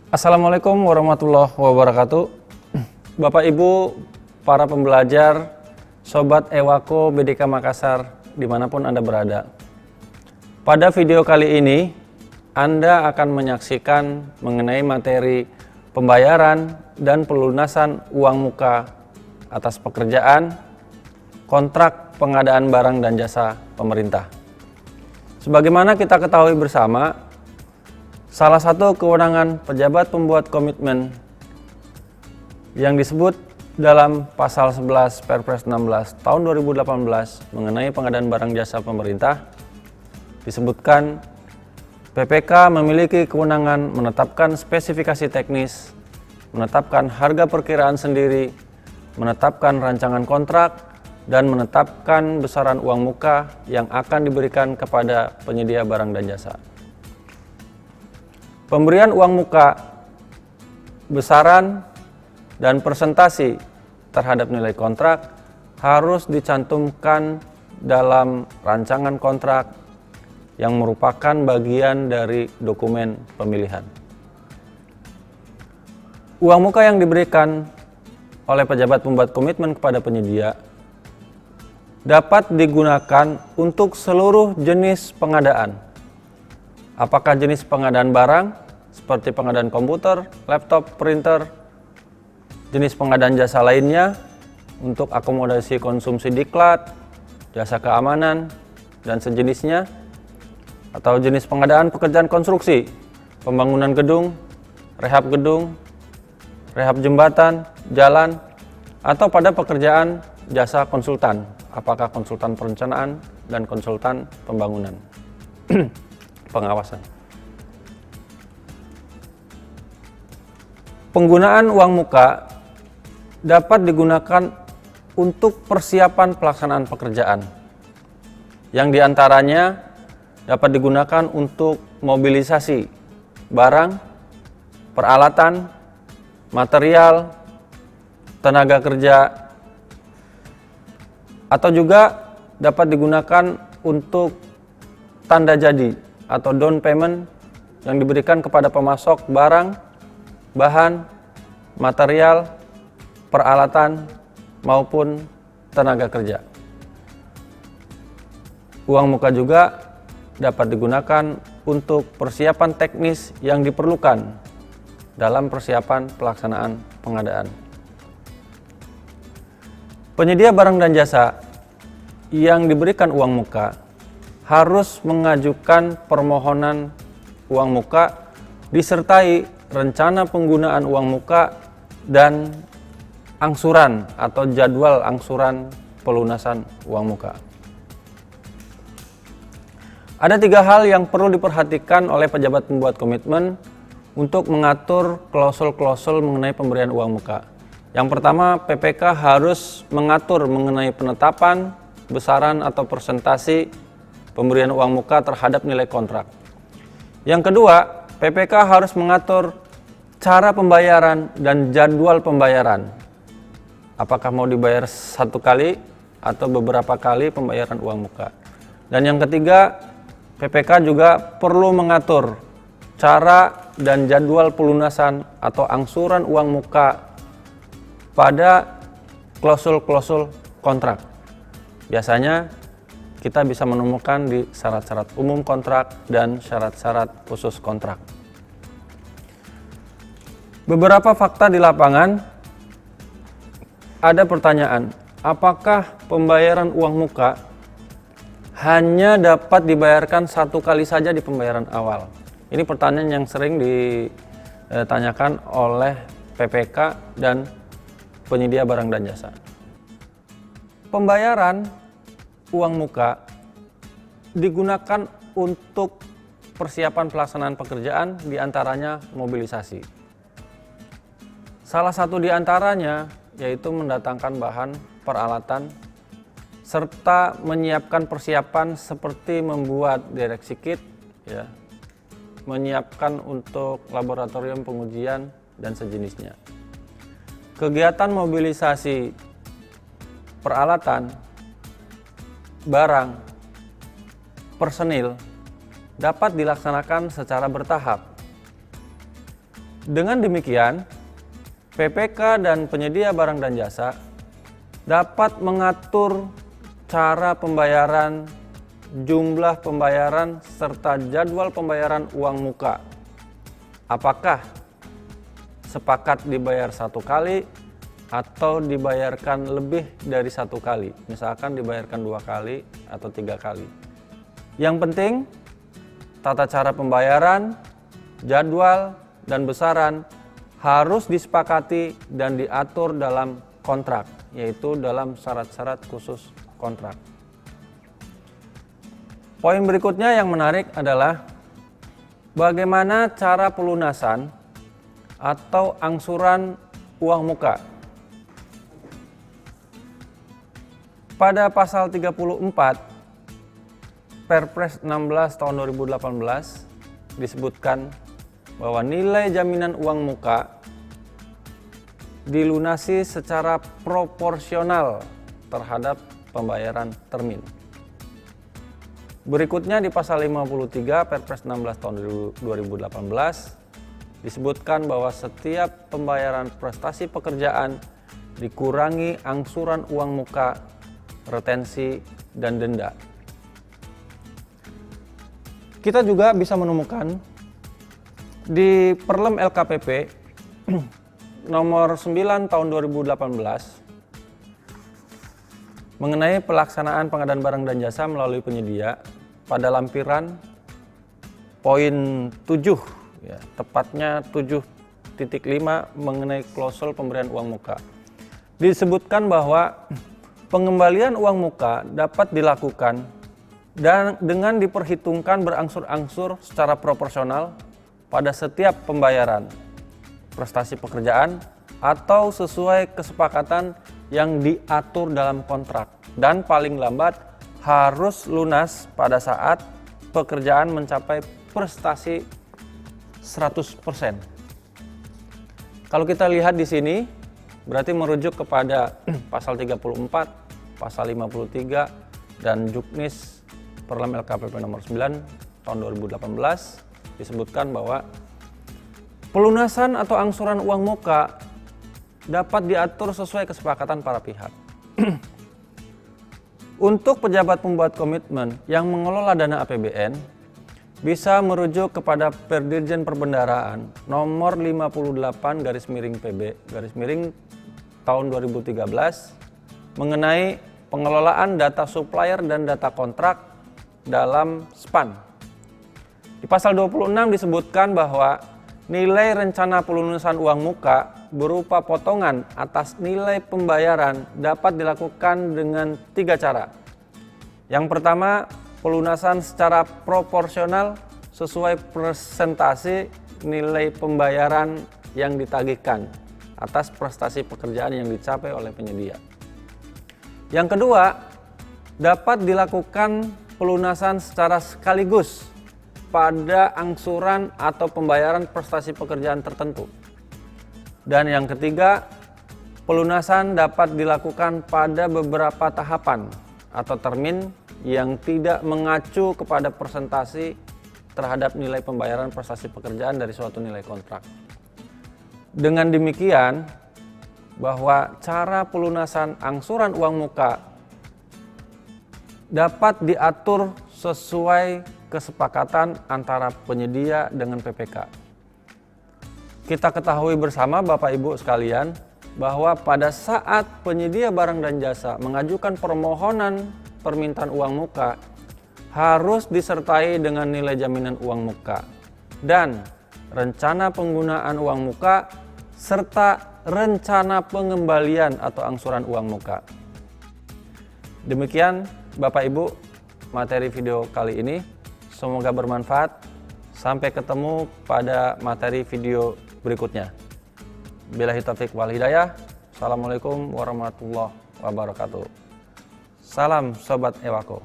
Assalamualaikum warahmatullahi wabarakatuh. Bapak Ibu, para pembelajar, Sobat Ewako BDK Makassar, dimanapun Anda berada. Pada video kali ini, Anda akan menyaksikan mengenai materi pembayaran dan pelunasan uang muka atas pekerjaan, kontrak pengadaan barang dan jasa pemerintah. Sebagaimana kita ketahui bersama, salah satu kewenangan pejabat pembuat komitmen yang disebut dalam pasal 11 Perpres 16 tahun 2018 mengenai pengadaan barang jasa pemerintah disebutkan PPK memiliki kewenangan menetapkan spesifikasi teknis, menetapkan harga perkiraan sendiri, menetapkan rancangan kontrak, dan menetapkan besaran uang muka yang akan diberikan kepada penyedia barang dan jasa. Pemberian uang muka, besaran, dan persentase terhadap nilai kontrak harus dicantumkan dalam rancangan kontrak yang merupakan bagian dari dokumen pemilihan. Uang muka yang diberikan oleh pejabat pembuat komitmen kepada penyedia dapat digunakan untuk seluruh jenis pengadaan. Apakah jenis pengadaan barang seperti pengadaan komputer, laptop, printer, jenis pengadaan jasa lainnya untuk akomodasi konsumsi diklat, jasa keamanan, dan sejenisnya, atau jenis pengadaan pekerjaan konstruksi, pembangunan gedung, rehab jembatan, jalan, atau pada pekerjaan jasa konsultan, apakah konsultan perencanaan dan konsultan pembangunan. Pengawasan. Penggunaan uang muka dapat digunakan untuk persiapan pelaksanaan pekerjaan, yang diantaranya dapat digunakan untuk mobilisasi barang, peralatan, material, tenaga kerja, atau juga dapat digunakan untuk tanda jadi atau down payment yang diberikan kepada pemasok barang, bahan, material, peralatan, maupun tenaga kerja. Uang muka juga dapat digunakan untuk persiapan teknis yang diperlukan dalam persiapan pelaksanaan pengadaan. Penyedia barang dan jasa yang diberikan uang muka harus mengajukan permohonan uang muka disertai rencana penggunaan uang muka dan angsuran atau jadwal angsuran pelunasan uang muka. Ada 3 hal yang perlu diperhatikan oleh pejabat pembuat komitmen untuk mengatur klausul-klausul mengenai pemberian uang muka. Yang pertama, PPK harus mengatur mengenai penetapan, besaran atau persentase pemberian uang muka terhadap nilai kontrak. Yang kedua, PPK harus mengatur cara pembayaran dan jadwal pembayaran. Apakah mau dibayar satu kali atau beberapa kali pembayaran uang muka. Dan yang ketiga, PPK juga perlu mengatur cara dan jadwal pelunasan atau angsuran uang muka pada klausul-klausul kontrak. Biasanya kita bisa menemukan di syarat-syarat umum kontrak dan syarat-syarat khusus kontrak. Beberapa fakta di lapangan, ada pertanyaan, apakah pembayaran uang muka hanya dapat dibayarkan satu kali saja di pembayaran awal? Ini pertanyaan yang sering ditanyakan oleh PPK dan penyedia barang dan jasa. Pembayaran uang muka digunakan untuk persiapan pelaksanaan pekerjaan, diantaranya mobilisasi. Salah satu diantaranya yaitu mendatangkan bahan, peralatan, serta menyiapkan persiapan seperti membuat direksi kit, menyiapkan untuk laboratorium pengujian dan sejenisnya. Kegiatan mobilisasi peralatan, barang, personil dapat dilaksanakan secara bertahap. Dengan demikian, PPK dan penyedia barang dan jasa dapat mengatur cara pembayaran, jumlah pembayaran, serta jadwal pembayaran uang muka. Apakah sepakat dibayar satu kali atau dibayarkan lebih dari satu kali, misalkan dibayarkan 2 kali atau 3 kali. Yang penting, tata cara pembayaran, jadwal, dan besaran harus disepakati dan diatur dalam kontrak, yaitu dalam syarat-syarat khusus kontrak. Poin berikutnya yang menarik adalah bagaimana cara pelunasan atau angsuran uang muka. Pada pasal 34 Perpres 16 tahun 2018 disebutkan bahwa nilai jaminan uang muka dilunasi secara proporsional terhadap pembayaran termin. Berikutnya di pasal 53 Perpres 16 tahun 2018 disebutkan bahwa setiap pembayaran prestasi pekerjaan dikurangi angsuran uang muka, retensi, dan denda. Kita juga bisa menemukan di Perlem LKPP nomor 9 tahun 2018 mengenai pelaksanaan pengadaan barang dan jasa melalui penyedia pada lampiran poin 7, ya, tepatnya 7.5 mengenai klausul pemberian uang muka. Disebutkan bahwa pengembalian uang muka dapat dilakukan dan dengan diperhitungkan berangsur-angsur secara proporsional pada setiap pembayaran prestasi pekerjaan atau sesuai kesepakatan yang diatur dalam kontrak, dan paling lambat harus lunas pada saat pekerjaan mencapai prestasi 100%. Kalau kita lihat di sini berarti merujuk kepada pasal 34, pasal 53 dan Juknis Perlem LKPP nomor 9 tahun 2018 disebutkan bahwa pelunasan atau angsuran uang muka dapat diatur sesuai kesepakatan para pihak. Untuk pejabat pembuat komitmen yang mengelola dana APBN bisa merujuk kepada Perdirjen Perbendaharaan nomor 58/PB tahun 2013 mengenai pengelolaan data supplier dan data kontrak dalam SPAN. Di pasal 26 disebutkan bahwa nilai rencana pelunasan uang muka berupa potongan atas nilai pembayaran dapat dilakukan dengan 3 cara. Yang pertama, pelunasan secara proporsional sesuai persentase nilai pembayaran yang ditagihkan atas prestasi pekerjaan yang dicapai oleh penyedia. Yang kedua, dapat dilakukan pelunasan secara sekaligus pada angsuran atau pembayaran prestasi pekerjaan tertentu. Dan yang ketiga, pelunasan dapat dilakukan pada beberapa tahapan atau termin yang tidak mengacu kepada persentase terhadap nilai pembayaran prestasi pekerjaan dari suatu nilai kontrak. Dengan demikian, bahwa cara pelunasan angsuran uang muka dapat diatur sesuai kesepakatan antara penyedia dengan PPK. Kita ketahui bersama Bapak Ibu sekalian bahwa pada saat penyedia barang dan jasa mengajukan permohonan permintaan uang muka harus disertai dengan nilai jaminan uang muka dan rencana penggunaan uang muka serta rencana pengembalian atau angsuran uang muka. Demikian Bapak Ibu materi video kali ini, semoga bermanfaat. Sampai ketemu pada materi video berikutnya. Billahi taufiq wal hidayah. Assalamualaikum warahmatullahi wabarakatuh. Salam Sobat Ewako.